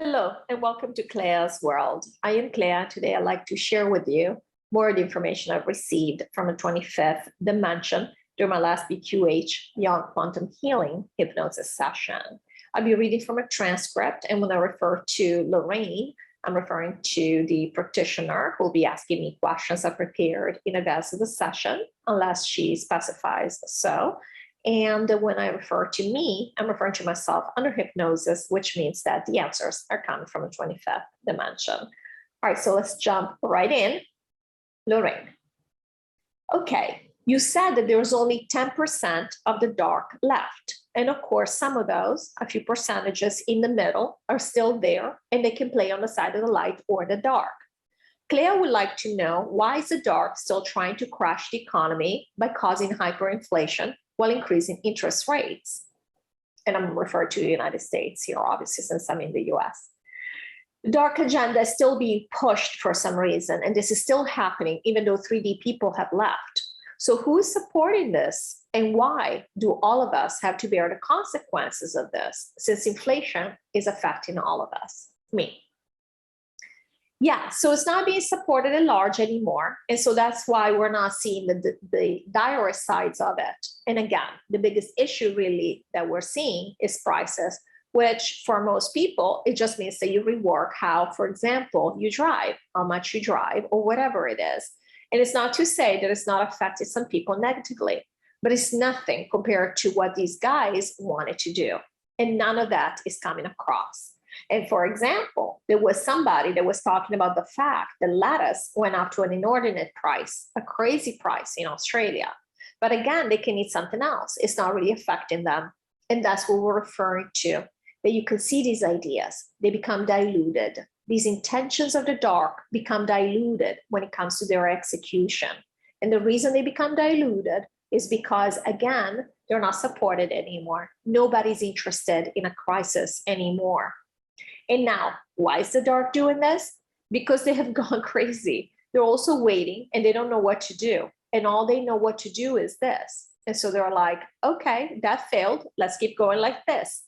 Hello and welcome to CLEA'S World. I am Clea. Today I'd like to share with you more of the information I've received from the 25th dimension during my last BQH Beyond Quantum Healing hypnosis session. I'll be reading from a transcript, and when I refer to Lorrayne, I'm referring to the practitioner who will be asking me questions I prepared in advance of the session, unless she specifies so. And when I refer to me, I'm referring to myself under hypnosis, which means that the answers are coming from the 25th dimension. All right, so let's jump right in. Lorrayne. Okay, you said that there's only 10% of the dark left. And of course, some of those, a few percentages in the middle, are still there, and they can play on the side of the light or the dark. Clea would like to know, why is the dark still trying to crash the economy by causing hyperinflation while increasing interest rates? And I'm referring to the United States here, obviously, since I'm in the US. The dark agenda is still being pushed for some reason, and this is still happening, even though 3D people have left. So who is supporting this, and why do all of us have to bear the consequences of this, since inflation is affecting all of us? Me. Yeah, so it's not being supported at large anymore. And so that's why we're not seeing the dire sides of it. And again, the biggest issue really that we're seeing is prices, which for most people, it just means that you rework how, for example, you drive, how much you drive, or whatever it is. And it's not to say that it's not affected some people negatively, but it's nothing compared to what these guys wanted to do. And none of that is coming across. And for example, there was somebody that was talking about the fact that lettuce went up to an inordinate price, a crazy price in Australia. But again, they can eat something else. It's not really affecting them. And that's what we're referring to, that you can see these ideas. They become diluted. These intentions of the dark become diluted when it comes to their execution. And the reason they become diluted is because, again, they're not supported anymore. Nobody's interested in a crisis anymore. And now, why is the dark doing this? Because they have gone crazy. They're also waiting, and they don't know what to do. And all they know what to do is this. And so they're like, okay, that failed. Let's keep going like this.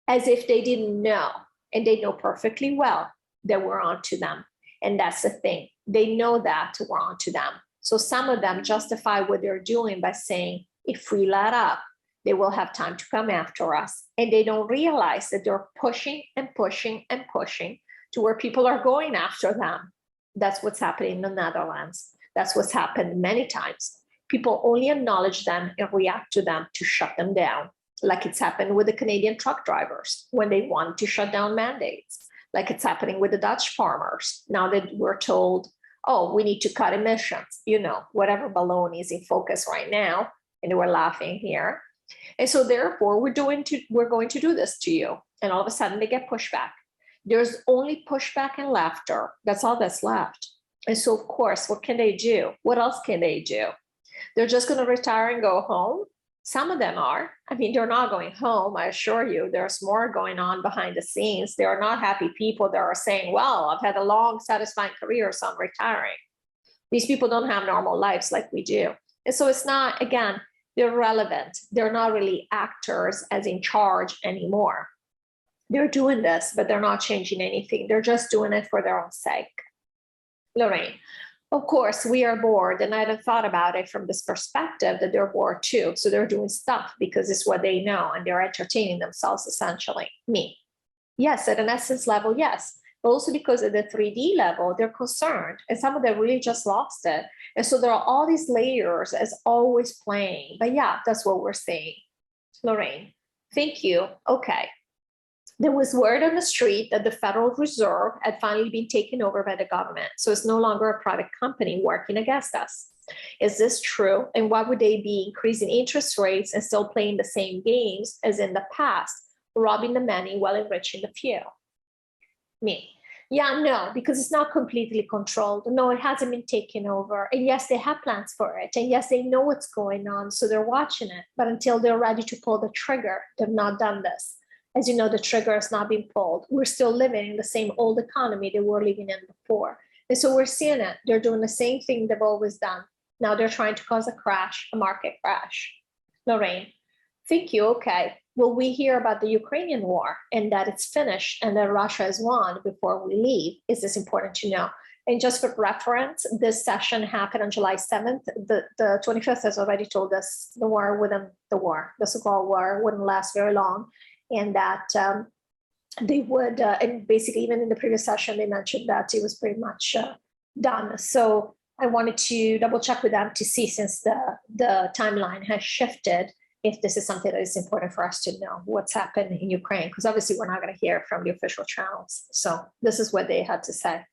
As if they didn't know. And they know perfectly well that we're on to them. And that's the thing. They know that we're on to them. So some of them justify what they're doing by saying, if we let up, they will have time to come after us. And they don't realize that they're pushing and pushing and pushing to where people are going after them. That's what's happening in the Netherlands. That's what's happened many times. People only acknowledge them and react to them to shut them down. Like it's happened with the Canadian truck drivers when they wanted to shut down mandates. Like it's happening with the Dutch farmers. Now that we're told, oh, we need to cut emissions, you know, whatever balloon is in focus right now. And we're laughing here. And so therefore, we're going to do this to you. And all of a sudden they get pushback. There's only pushback and laughter. That's all that's left. And so of course, what can they do? What else can they do? They're just going to retire and go home. Some of them are. I mean, they're not going home, I assure you. There's more going on behind the scenes. There are not happy people that are saying, well, I've had a long, satisfying career, so I'm retiring. These people don't have normal lives like we do. And so it's not, again, they're relevant. They're not really actors as in charge anymore. They're doing this, but they're not changing anything. They're just doing it for their own sake. Lorrayne, of course, we are bored, and I hadn't thought about it from this perspective that they're bored too. So they're doing stuff because it's what they know, and they're entertaining themselves, essentially. Me. Yes, at an essence level, yes. But also because at the 3D level, they're concerned, and some of them really just lost it. And so there are all these layers as always playing. But yeah, that's what we're seeing. Lorrayne, thank you. Okay. There was word on the street that the Federal Reserve had finally been taken over by the government. So it's no longer a private company working against us. Is this true? And why would they be increasing interest rates and still playing the same games as in the past, robbing the many while enriching the few? Me. Yeah, no, because it's not completely controlled. No, it hasn't been taken over. And yes, they have plans for it. And yes, they know what's going on, so they're watching it. But until they're ready to pull the trigger, they've not done this. As you know, the trigger has not been pulled. We're still living in the same old economy that we were living in before. And so we're seeing it. They're doing the same thing they've always done. Now they're trying to cause a crash, a market crash. Lorrayne, thank you. Okay. Will we hear about the Ukrainian war and that it's finished and that Russia has won before we leave? Is this important to know? And just for reference, this session happened on July 7th. The 25th has already told us the so-called war wouldn't last very long, and that they would, and basically even in the previous session, they mentioned that it was pretty much done. So I wanted to double check with them to see, since the timeline has shifted, if this is something that is important for us to know what's happened in Ukraine, because obviously we're not going to hear from the official channels. So this is what they had to say.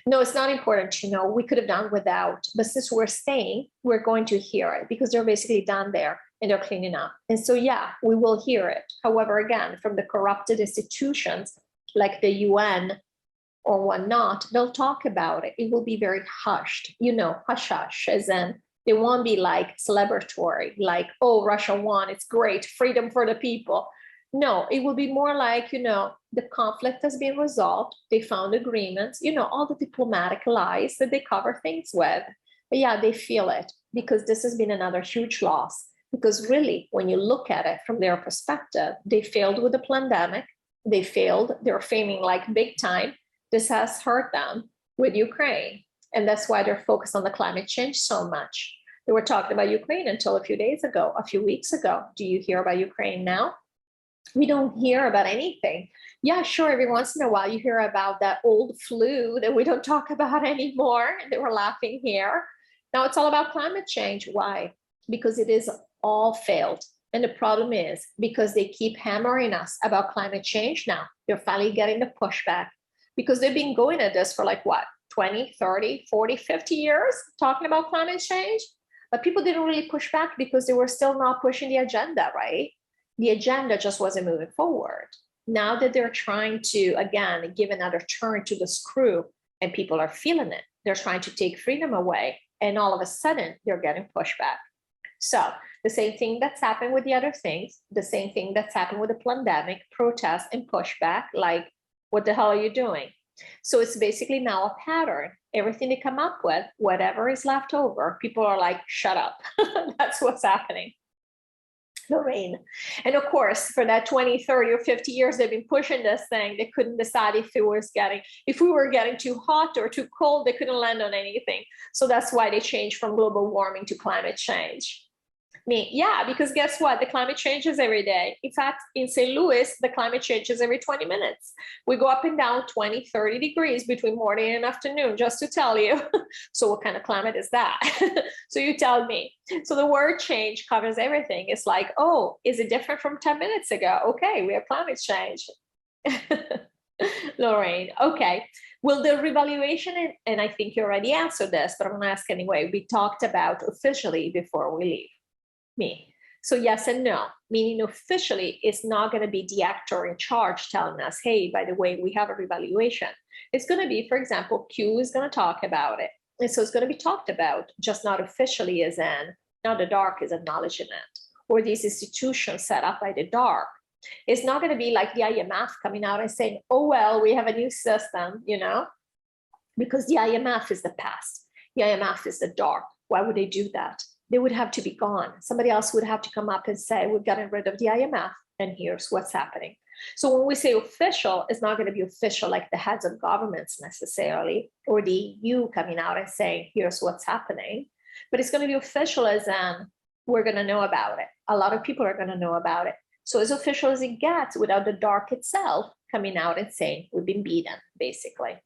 No, it's not important to know. We could have done without, but since we're staying, we're going to hear it because they're basically done there and they're cleaning up. And so, yeah, we will hear it. However, again, from the corrupted institutions like the UN or whatnot, they'll talk about it. It will be very hushed, hush hush, as in they won't be like celebratory, like, oh, Russia won, it's great, freedom for the people. No, it will be more like, the conflict has been resolved. They found agreements, all the diplomatic lies that they cover things with. But yeah, they feel it because this has been another huge loss. Because really, when you look at it from their perspective, they failed with the pandemic. They're failing like big time. This has hurt them with Ukraine. And that's why they're focused on the climate change so much. They were talking about Ukraine until a few weeks ago. Do you hear about Ukraine now? We don't hear about anything. Yeah, sure, every once in a while you hear about that old flu that we don't talk about anymore. And they were laughing here. Now it's all about climate change. Why? Because it is all failed. And the problem is because they keep hammering us about climate change now. They're finally getting the pushback because they've been going at this for 20, 30, 40, 50 years talking about climate change. But people didn't really push back because they were still not pushing the agenda, right? The agenda just wasn't moving forward. Now that they're trying to, again, give another turn to the screw and people are feeling it, they're trying to take freedom away. And all of a sudden, they're getting pushback. So the same thing that's happened with the other things, the same thing that's happened with the pandemic, protests and pushback, like, what the hell are you doing? So it's basically now a pattern. Everything they come up with, whatever is left over, people are like, shut up. That's what's happening. Lorrayne. And of course, for that 20, 30, or 50 years, they've been pushing this thing. They couldn't decide if we were getting too hot or too cold. They couldn't land on anything. So that's why they changed from global warming to climate change. Yeah, because guess what? The climate changes every day. In fact, in St. Louis, the climate changes every 20 minutes. We go up and down 20, 30 degrees between morning and afternoon, just to tell you. So what kind of climate is that? So you tell me. So the word change covers everything. It's like, oh, is it different from 10 minutes ago? Okay, we have climate change. Lorrayne, okay. Will the revaluation, and I think you already answered this, but I'm going to ask anyway, we talked about officially before we leave. So yes and no, meaning officially it's not going to be the actor in charge telling us, hey, by the way, we have a revaluation. It's going to be, for example, Q is going to talk about it. And so it's going to be talked about, just not officially as in, now the dark is acknowledging it, or these institutions set up by the dark. It's not going to be like the IMF coming out and saying, oh, well, we have a new system, because the IMF is the past. The IMF is the dark. Why would they do that? They would have to be gone. Somebody else would have to come up and say, we've gotten rid of the IMF and here's what's happening. So when we say official, it's not going to be official like the heads of governments necessarily, or the EU coming out and saying, here's what's happening. But it's going to be official as in, we're going to know about it. A lot of people are going to know about it. So as official as it gets without the dark itself coming out and saying, we've been beaten, basically.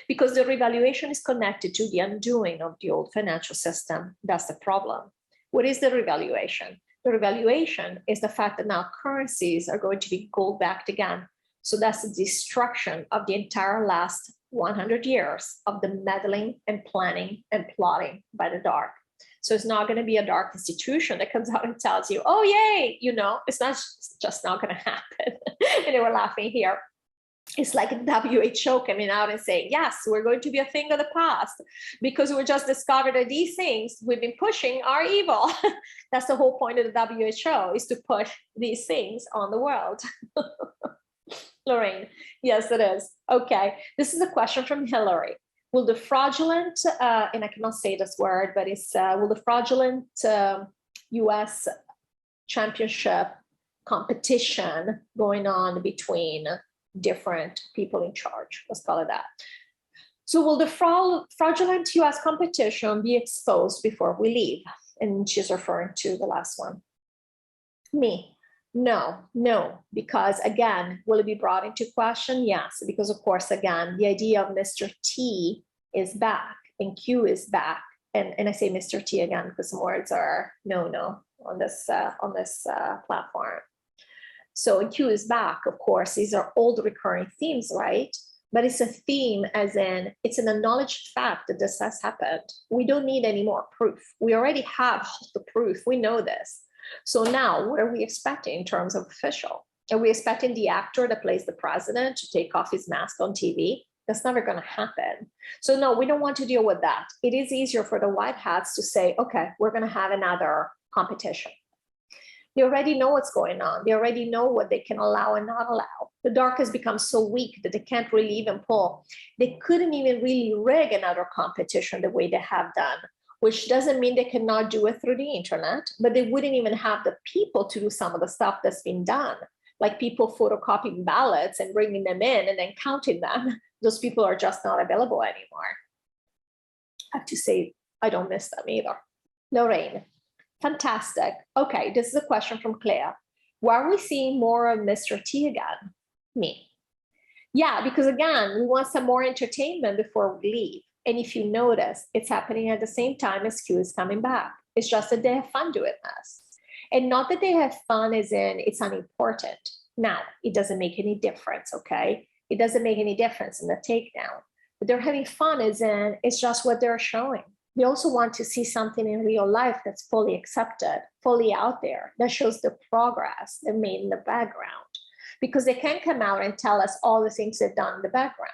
Because the revaluation is connected to the undoing of the old financial system. That's the problem. What is the revaluation? The revaluation is the fact that now currencies are going to be gold-backed again. So that's the destruction of the entire last 100 years of the meddling and planning and plotting by the dark. So it's not going to be a dark institution that comes out and tells you, oh, yay, it's not just not going to happen. And they were laughing here. It's like WHO coming out and saying, yes, we're going to be a thing of the past because we just discovered that these things we've been pushing are evil. That's the whole point of the WHO, is to push these things on the world. Lorrayne, yes, it is. Okay, this is a question from Hillary. Will the fraudulent, and I cannot say this word, but it's, will the fraudulent US championship competition going on between different people in charge. Let's call it that. So will the fraudulent US competition be exposed before we leave? And she's referring to the last one. Me. No, because again, will it be brought into question? Yes, because of course, again, the idea of Mr. T is back and Q is back. And I say Mr. T again, because some words are no on this platform. So Q is back, of course, these are old recurring themes, right? But it's a theme as in, it's an acknowledged fact that this has happened. We don't need any more proof. We already have the proof, we know this. So now what are we expecting in terms of official? Are we expecting the actor that plays the president to take off his mask on TV? That's never going to happen. So no, we don't want to deal with that. It is easier for the white hats to say, okay, we're going to have another competition. They already know what's going on. They already know what they can allow and not allow. The dark has become so weak that they can't really even pull. They couldn't even really rig another competition the way they have done, which doesn't mean they cannot do it through the internet, but they wouldn't even have the people to do some of the stuff that's been done, like people photocopying ballots and bringing them in and then counting them. Those people are just not available anymore. I have to say, I don't miss them either. Lorrayne, fantastic. Okay, this is a question from Claire. Why are we seeing more of Mr. T again? Me. Yeah, because again, we want some more entertainment before we leave. And if you notice, it's happening at the same time as Q is coming back. It's just that they have fun doing this. And not that they have fun as in it's unimportant. Now, it doesn't make any difference, okay? It doesn't make any difference in the takedown. But they're having fun as in it's just what they're showing. They also want to see something in real life that's fully accepted, fully out there, that shows the progress they made in the background. Because they can't come out and tell us all the things they've done in the background.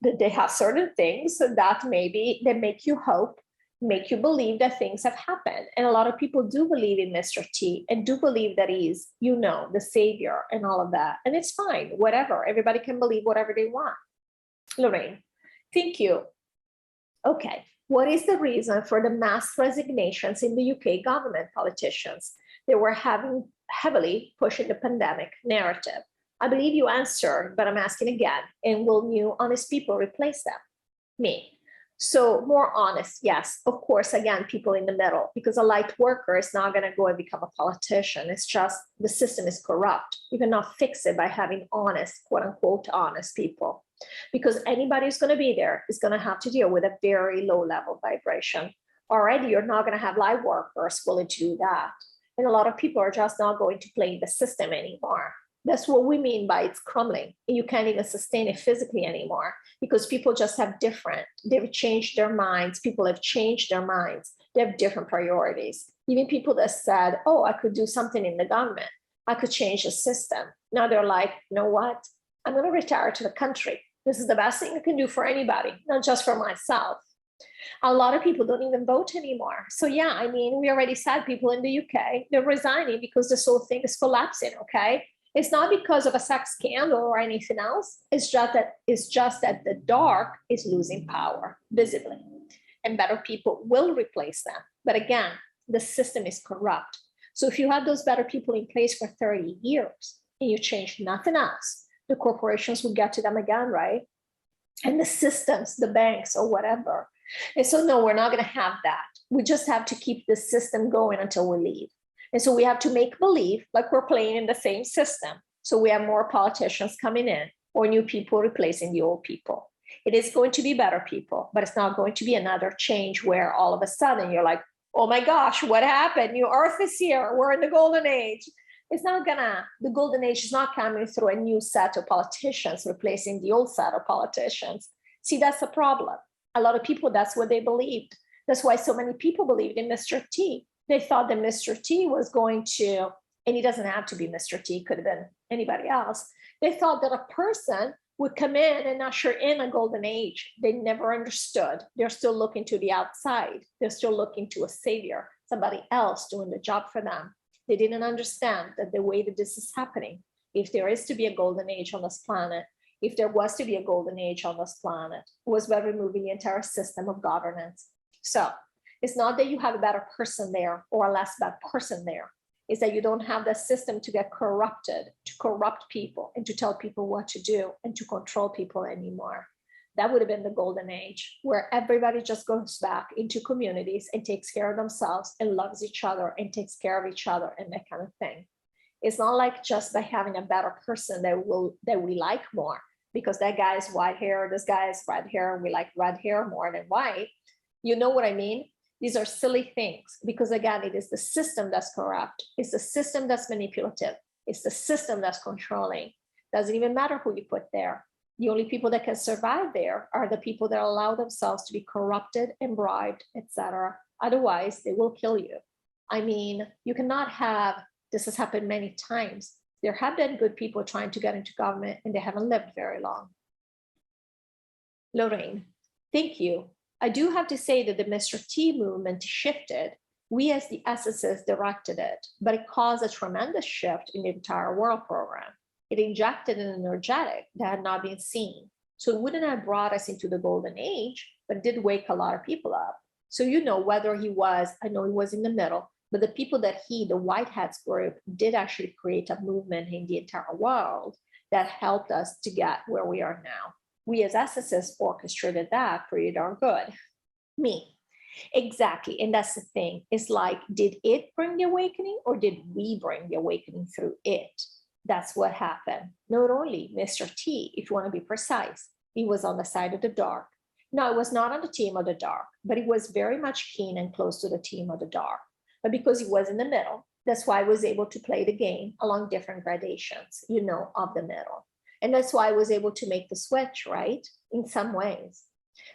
That they have certain things that maybe they make you hope, make you believe that things have happened. And a lot of people do believe in Mr. T and do believe that he's, you know, the savior and all of that. And it's fine, whatever. Everybody can believe whatever they want. Lorrayne, thank you. Okay, what is the reason for the mass resignations in the UK government politicians? They were heavily pushing the pandemic narrative. I believe you answered, but I'm asking again. And will new honest people replace them? Me. So more honest, yes, of course, again, people in the middle, because a light worker is not going to go and become a politician. It's just the system is corrupt. You cannot fix it by having honest, quote unquote, honest people, because anybody who's going to be there is going to have to deal with a very low level vibration. Already, you're not going to have light workers willing to do that. And a lot of people are just not going to play the system anymore. That's what we mean by it's crumbling. You can't even sustain it physically anymore because people just have they've changed their minds. People have changed their minds. They have different priorities. Even people that said, oh, I could do something in the government. I could change the system. Now they're like, you know what? I'm going to retire to the country. This is the best thing I can do for anybody, not just for myself. A lot of people don't even vote anymore. So yeah, I mean, we already said people in the UK, they're resigning because this whole thing is collapsing, okay? It's not because of a sex scandal or anything else. It's just that the dark is losing power visibly, and better people will replace them. But again, the system is corrupt. So if you have those better people in place for 30 years and you change nothing else, the corporations will get to them again, right? And the systems, the banks or whatever. And so no, we're not going to have that. We just have to keep the system going until we leave. And so we have to make believe like we're playing in the same system. So we have more politicians coming in or new people replacing the old people. It is going to be better people, but it's not going to be another change where all of a sudden you're like, oh my gosh, what happened? New Earth is here. We're in the golden age. It's not the golden age is not coming through a new set of politicians replacing the old set of politicians. See, that's the problem. A lot of people, that's what they believed. That's why so many people believed in Mr. T. They thought that Mr. T was going to, and he doesn't have to be Mr. T, could have been anybody else. They thought that a person would come in and usher in a golden age. They never understood. They're still looking to the outside. They're still looking to a savior, somebody else doing the job for them. They didn't understand that the way that this is happening, if there is to be a golden age on this planet, if there was to be a golden age on this planet, was by removing the entire system of governance. So it's not that you have a better person there or a less bad person there. is that you don't have the system to get corrupted, to corrupt people and to tell people what to do and to control people anymore. That would have been the golden age, where everybody just goes back into communities and takes care of themselves and loves each other and takes care of each other and that kind of thing. It's not like just by having a better person that we like more, because that guy is white hair, this guy is red hair, and we like red hair more than white. You know what I mean? These are silly things, because again, it is the system that's corrupt. It's the system that's manipulative. It's the system that's controlling. Doesn't even matter who you put there. The only people that can survive there are the people that allow themselves to be corrupted and bribed, etc. Otherwise, they will kill you. I mean, you cannot have, this has happened many times. There have been good people trying to get into government and they haven't lived very long. Lorrayne, thank you. I do have to say that the Mr. T movement shifted. We as the SSS directed it, but it caused a tremendous shift in the entire world program. It injected an energetic that had not been seen. So it wouldn't have brought us into the golden age, but it did wake a lot of people up. So you know, whether he was, I know he was in the middle, but the people that the White Hats group, did actually create a movement in the entire world that helped us to get where we are now. We as SSS orchestrated that pretty darn good. Me. Exactly. And that's the thing. It's like, did it bring the awakening or did we bring the awakening through it? That's what happened. Not only Mr. T, if you want to be precise, he was on the side of the dark. No, it was not on the team of the dark, but he was very much keen and close to the team of the dark. But because he was in the middle, that's why I was able to play the game along different gradations, you know, of the middle. And that's why I was able to make the switch, right? In some ways.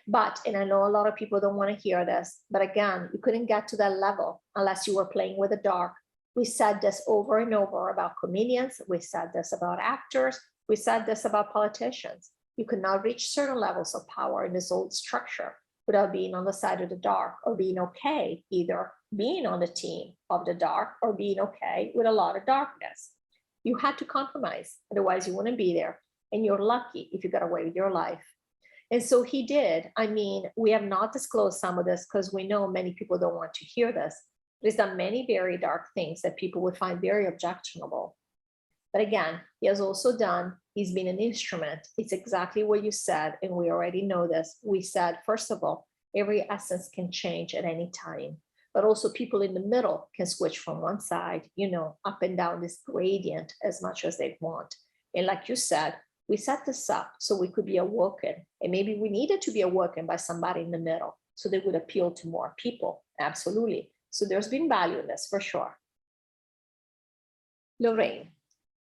But, and I know a lot of people don't want to hear this, but again, you couldn't get to that level unless you were playing with the dark. We said this over and over about comedians. We said this about actors. We said this about politicians. You could not reach certain levels of power in this old structure without being on the side of the dark or being okay, either being on the team of the dark or being okay with a lot of darkness. You had to compromise, otherwise you wouldn't be there. And you're lucky if you got away with your life. And so he did. I mean, we have not disclosed some of this because we know many people don't want to hear this. But he's done many very dark things that people would find very objectionable. But again, he has also done, he's been an instrument. It's exactly what you said, and we already know this. We said, first of all, every essence can change at any time. But also people in the middle can switch from one side, you know, up and down this gradient as much as they want. And like you said, we set this up so we could be awoken. And maybe we needed to be awoken by somebody in the middle so they would appeal to more people. Absolutely. So there's been value in this for sure. Lorrayne.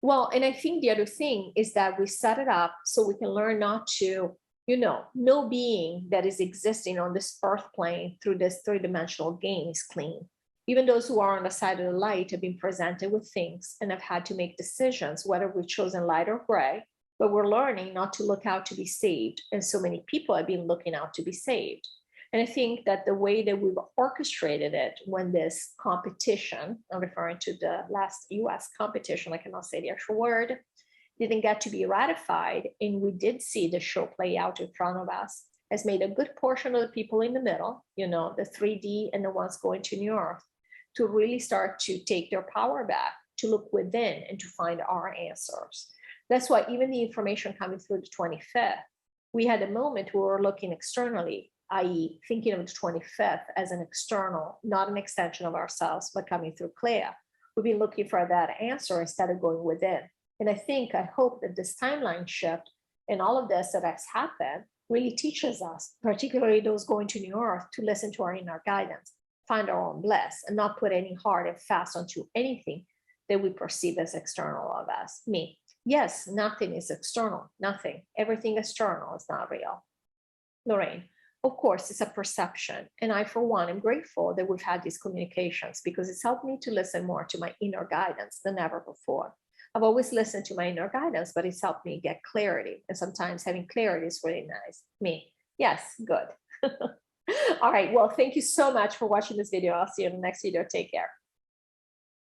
Well, and I think the other thing is that we set it up so we can learn not to, you know, no being that is existing on this earth plane through this three-dimensional game is clean. Even those who are on the side of the light have been presented with things and have had to make decisions, whether we've chosen light or gray, but we're learning not to look out to be saved. And so many people have been looking out to be saved. And I think that the way that we've orchestrated it when this competition, I'm referring to the last US competition, I cannot say the actual word, didn't get to be ratified, and we did see the show play out in front of us, has made a good portion of the people in the middle, you know, the 3D and the ones going to New Earth, to really start to take their power back, to look within and to find our answers. That's why even the information coming through the 25th, we had a moment where we were looking externally, i.e. thinking of the 25th as an external, not an extension of ourselves, but coming through CLEA. We've been looking for that answer instead of going within. And I hope that this timeline shift and all of this that has happened really teaches us, particularly those going to New Earth, to listen to our inner guidance, find our own bliss, and not put any hard and fast onto anything that we perceive as external of us. Me. Yes, nothing is external, nothing. Everything external is not real. Lorrayne, of course, it's a perception. And I, for one, am grateful that we've had these communications because it's helped me to listen more to my inner guidance than ever before. I've always listened to my inner guidance, but it's helped me get clarity. And sometimes having clarity is really nice. Me. Yes, good. All right. Well, thank you so much for watching this video. I'll see you in the next video. Take care.